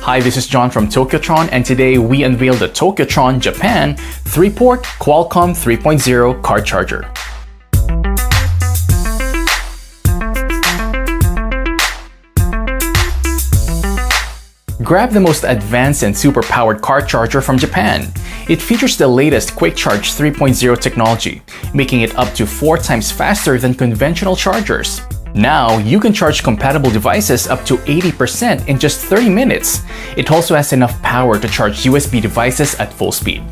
Hi, this is John from Tokyotron, and today we unveil the Tokyotron Japan 3-port Qualcomm 3.0 car charger. Grab the most advanced and super-powered car charger from Japan. It features the latest Quick Charge 3.0 technology, making it up to 4 times faster than conventional chargers. Now, you can charge compatible devices up to 80% in just 30 minutes. It also has enough power to charge USB devices at full speed.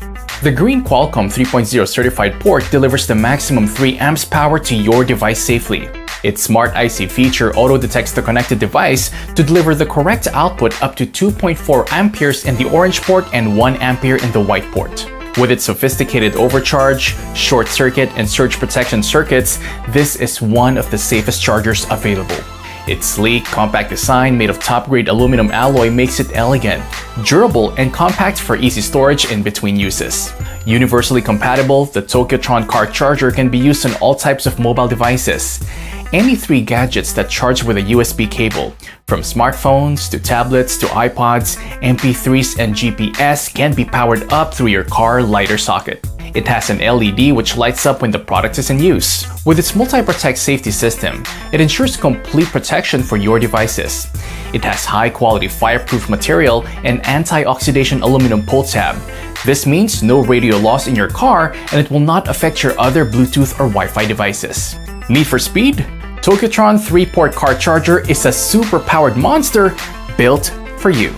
The green Qualcomm 3.0 certified port delivers the maximum 3 amps power to your device safely. Its Smart IC feature auto-detects the connected device to deliver the correct output up to 2.4 amperes in the orange port and 1 ampere in the white port. With its sophisticated overcharge, short circuit, and surge protection circuits, this is one of the safest chargers available. Its sleek, compact design made of top-grade aluminum alloy makes it elegant, durable, and compact for easy storage in between uses. Universally compatible, the Tokyotron car charger can be used on all types of mobile devices. Any 3 gadgets that charge with a USB cable, from smartphones to tablets to iPods, MP3s, and GPS, can be powered up through your car lighter socket. It has an LED which lights up when the product is in use. With its multi-protect safety system, it ensures complete protection for your devices. It has high-quality fireproof material and anti-oxidation aluminum pull tab. This means no radio loss in your car, and it will not affect your other Bluetooth or Wi-Fi devices. Need for speed? Tokyotron 3-port car charger is a super-powered monster built for you.